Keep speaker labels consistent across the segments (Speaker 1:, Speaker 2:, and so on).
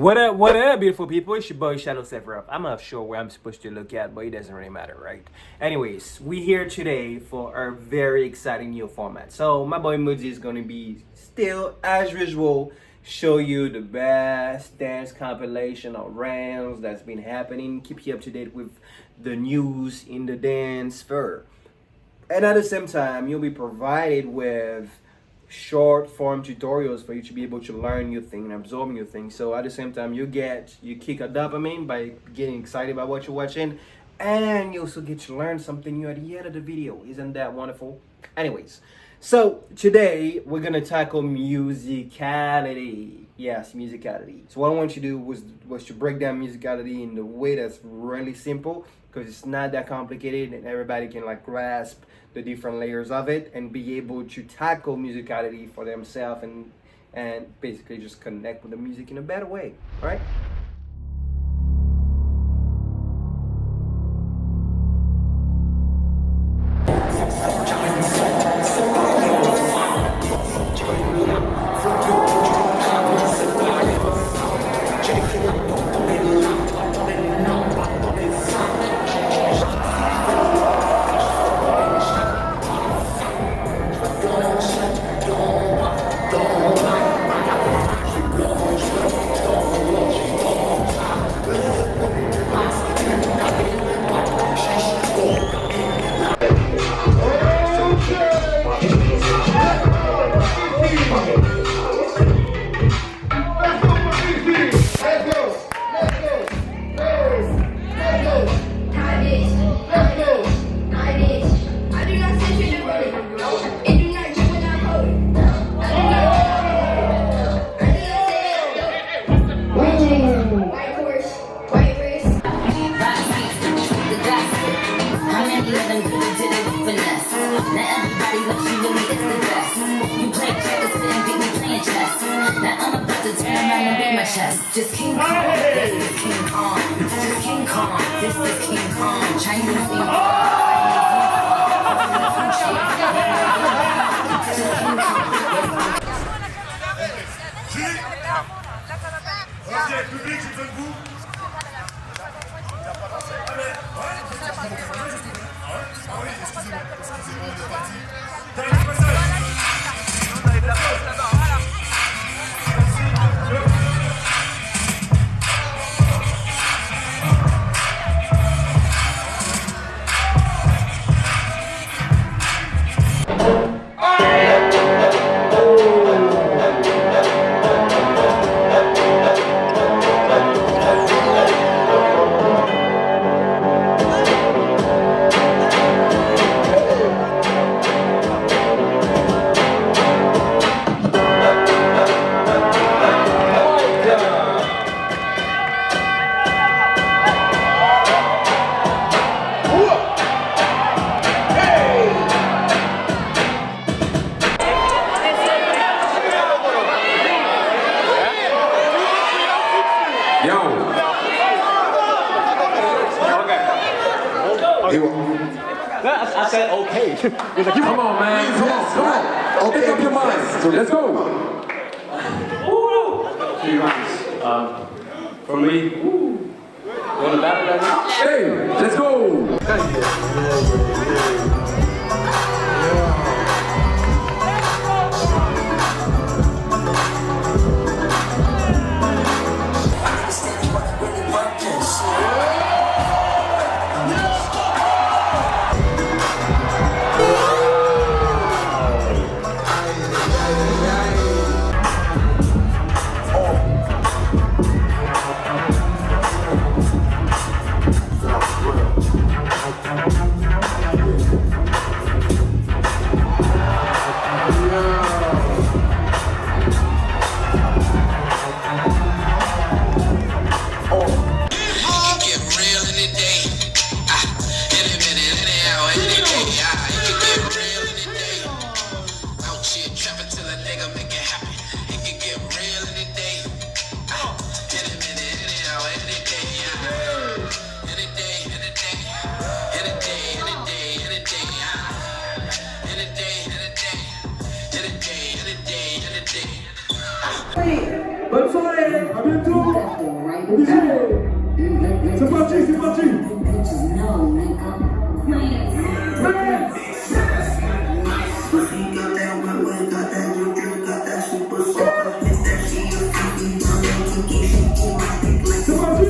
Speaker 1: what up, beautiful people? It's your boy Shaadow Sefiroth. I'm not sure where I'm supposed to look at, but it doesn't really matter, right? Anyways, we here today for our very exciting new format. So my boy BOYZ is gonna be still, as usual, show you the best dance compilation or rounds that's been happening. Keep you up to date with the news in the dance sphere. And at the same time, you'll be provided with short form tutorials for you to be able to learn new things and absorb new things. So at the same time, you kick a dopamine by getting excited about what you're watching, and you also get to learn something new at the end of the video. Isn't that wonderful? Anyways, so today we're gonna tackle musicality. Yes, musicality. So what I want you to do was to break down musicality in the way that's really simple, because it's not that complicated and everybody can like grasp the different layers of it and be able to tackle musicality for themselves and basically just connect with the music in a better way. All right?
Speaker 2: Just King Kong, this is King Kong, just King Kong, this is King Kong, Chinese King Kong.
Speaker 1: I said okay. He's like,
Speaker 3: come on, man. Come on. Okay, make up your mind. So let's go.
Speaker 1: Three rounds. For me, you want to battle that now?
Speaker 3: Hey, let's go.
Speaker 4: Bonne soirée. Allez, à bientôt. C'est parti, c'est parti. C'est parti.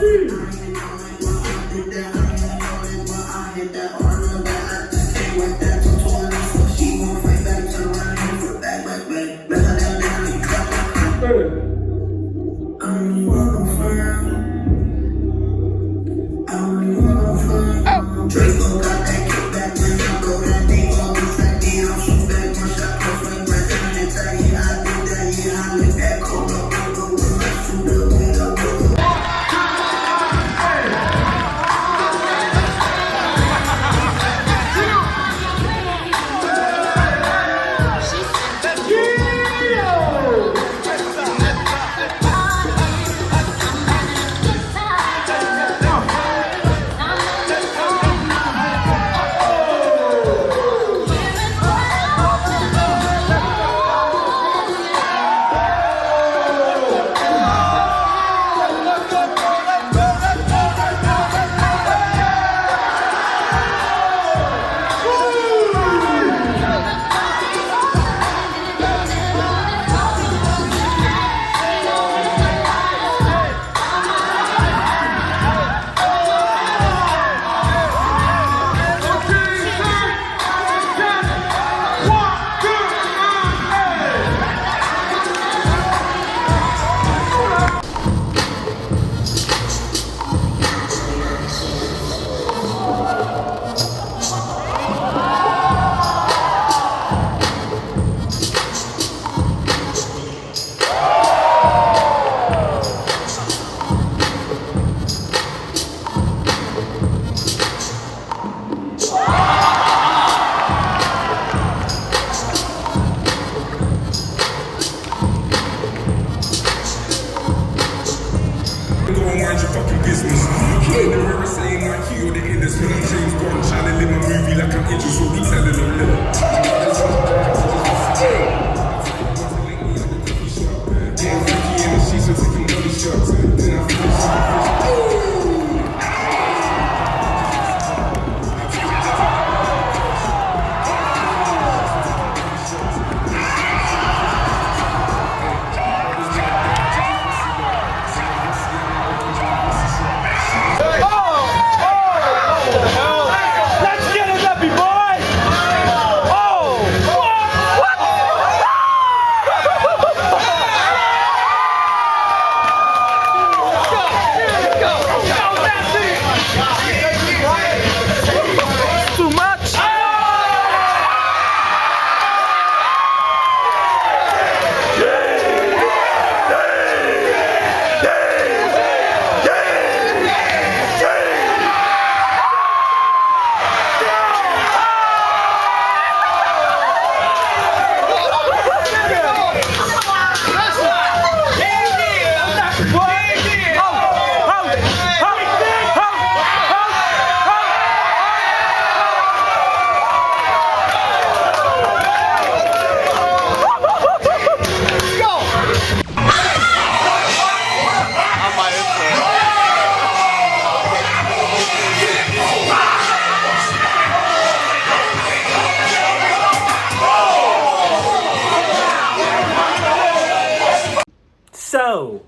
Speaker 1: So,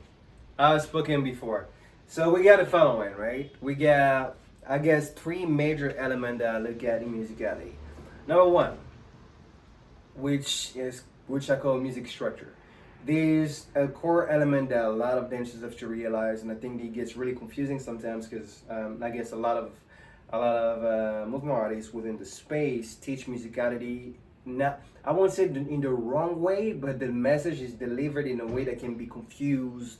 Speaker 1: I've spoken before. So we got the following, right? We got, I guess, three major elements that I look at in musicality. Number one, which I call music structure. There's a core element that a lot of dancers have to realize, and I think it gets really confusing sometimes because I guess a lot of movement artists within the space teach musicality. Not, I won't say in the wrong way, but the message is delivered in a way that can be confused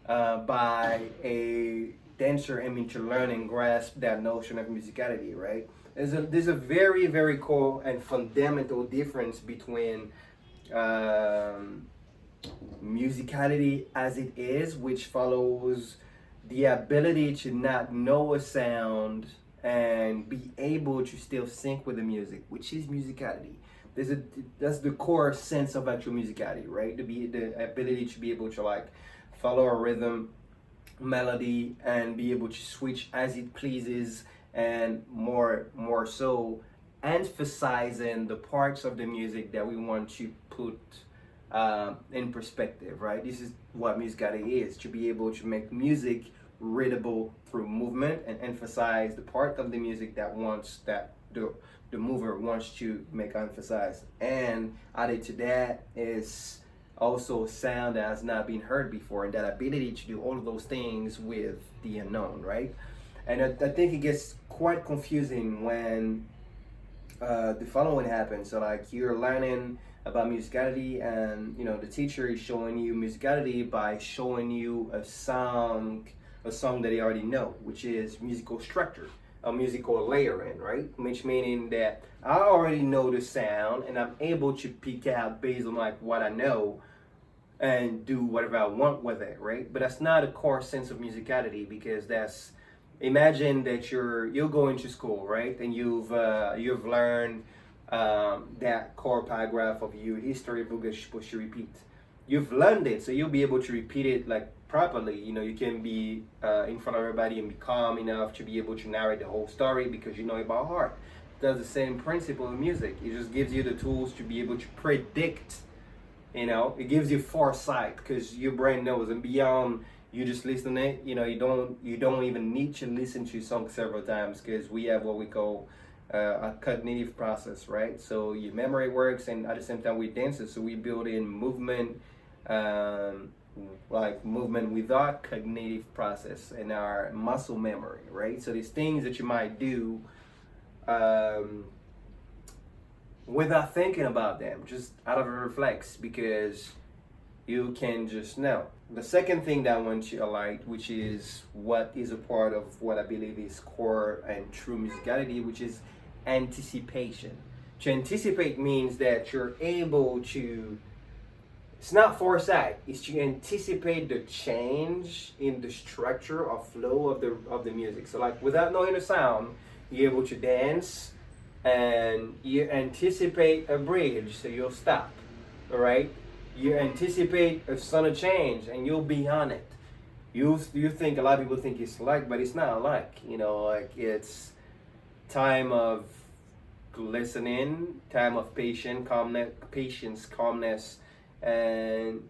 Speaker 1: by a dancer aiming to learn and grasp that notion of musicality, right? There's a very, very core and fundamental difference between musicality as it is, which follows the ability to not know a sound and be able to still sync with the music, which is musicality. That's the core sense of actual musicality, right? The ability to be able to like follow a rhythm, melody, and be able to switch as it pleases, and more so emphasizing the parts of the music that we want to put in perspective, right? This is what musicality is, to be able to make music readable through movement and emphasize the part of the music that the mover wants to make emphasize. And added to that is also sound that has not been heard before, and that ability to do all of those things with the unknown, right? And I think it gets quite confusing when the following happens. So like you're learning about musicality, and the teacher is showing you musicality by showing you a song that you already know, which is musical structure, a musical layering, right? Which meaning that I already know the sound and I'm able to pick out based on like what I know and do whatever I want with it, right? But that's not a core sense of musicality, because that's, imagine that you're going to school, right? And you've learned that core paragraph of your history book is supposed to repeat. You've learned it, so you'll be able to repeat it like properly. You can be in front of everybody and be calm enough to be able to narrate the whole story because you know it by heart. That's the same principle in music. It just gives you the tools to be able to predict. It gives you foresight because your brain knows, and beyond you just listening, you don't even need to listen to songs several times, because we have what we call a cognitive process, right? So your memory works, and at the same time we dance it, so we build in movement, like movement without cognitive process in our muscle memory, right? So these things that you might do without thinking about them, just out of a reflex, because you can just know. The second thing that I want to highlight, which is what is a part of what I believe is core and true musicality, which is anticipation. To anticipate means that you're able to, it's not foresight, it's to anticipate the change in the structure or flow of the music. So like without knowing the sound, you're able to dance and you anticipate a bridge, so you'll stop, all right? You anticipate a sudden change and you'll be on it. You think, a lot of people think it's like, but it's not like, like it's time of listening, time of patience, calmness, and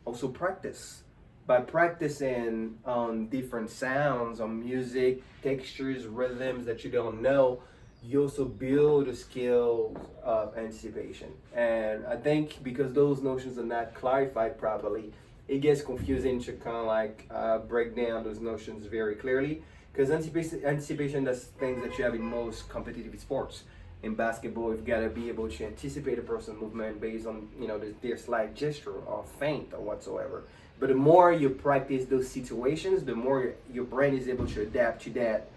Speaker 1: also practice. By practicing on different sounds, on music, textures, rhythms that you don't know, you also build a skill of anticipation. And I think because those notions are not clarified properly, it gets confusing to kind of like break down those notions very clearly. Because anticipation, that's things that you have in most competitive sports. In basketball, you've got to be able to anticipate a person's movement based on their slight gesture or feint or whatsoever. But the more you practice those situations, the more your brain is able to adapt to that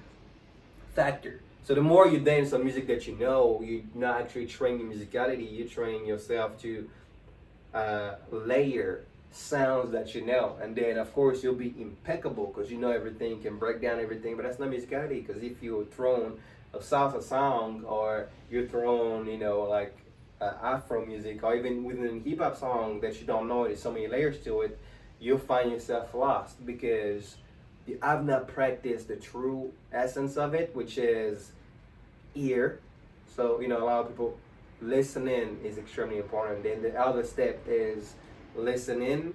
Speaker 1: factor. So the more you dance on music that you know, you're not actually training musicality, you're training yourself to layer sounds that you know. And then, of course, you'll be impeccable because you know everything, can break down everything. But that's not musicality, because if you're thrown a salsa song, or you're thrown, like Afro music, or even within hip-hop song that you don't know, there's so many layers to it, you'll find yourself lost because you have not practiced the true essence of it, which is ear. So, a lot of people, listening is extremely important. Then the other step is listening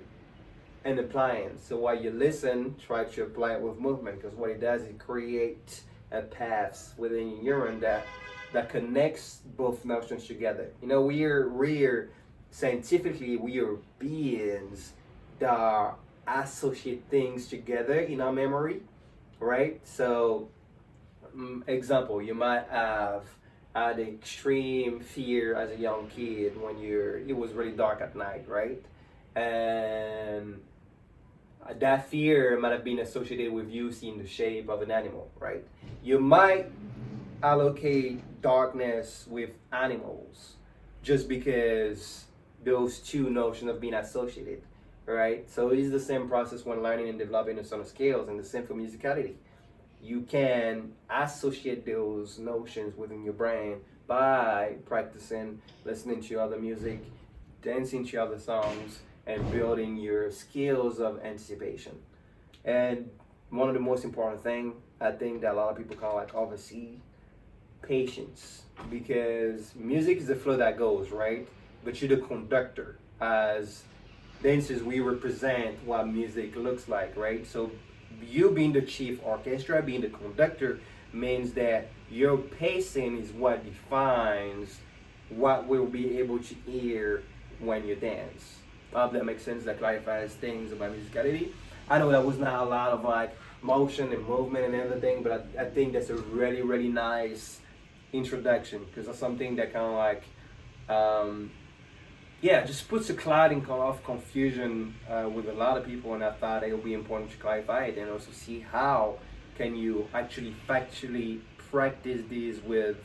Speaker 1: and applying. So while you listen, try to apply it with movement, because what it does is create a paths within your neuron that connects both notions together. We're scientifically, we are beings that associate things together in our memory, right? So example, you might have had extreme fear as a young kid when it was really dark at night, right? And that fear might have been associated with you seeing the shape of an animal, right? You might allocate darkness with animals just because those two notions have been associated, right? So it is the same process when learning and developing the sonic scales, and the same for musicality. You can associate those notions within your brain by practicing, listening to other music, dancing to other songs, and building your skills of anticipation. And one of the most important thing I think that a lot of people kind of like oversee, patience, because music is the flow that goes, right? But you're the conductor. As dancers, we represent what music looks like, right? So you being the chief orchestra, being the conductor, means that your pacing is what defines what we'll be able to hear when you dance. I hope that makes sense, that clarifies things about musicality. I know that was not a lot of like motion and movement and everything, but I think that's a really, really nice introduction, because that's something that kind of like, yeah, just puts a cloud of confusion with a lot of people, and I thought it would be important to clarify it and also see how can you actually factually practice these with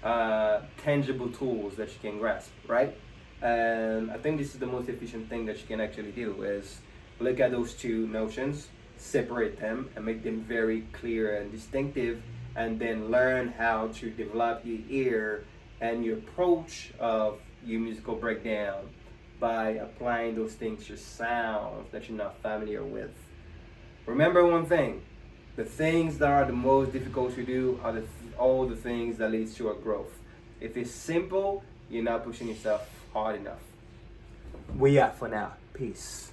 Speaker 1: tangible tools that you can grasp, right? And I think this is the most efficient thing that you can actually do, is look at those two notions, separate them and make them very clear and distinctive, and then learn how to develop your ear and your approach of your musical breakdown by applying those things to sounds that you're not familiar with. Remember one thing, the things that are the most difficult to do are all the things that leads to a growth. If it's simple, you're not pushing yourself hard enough. We out for now. Peace.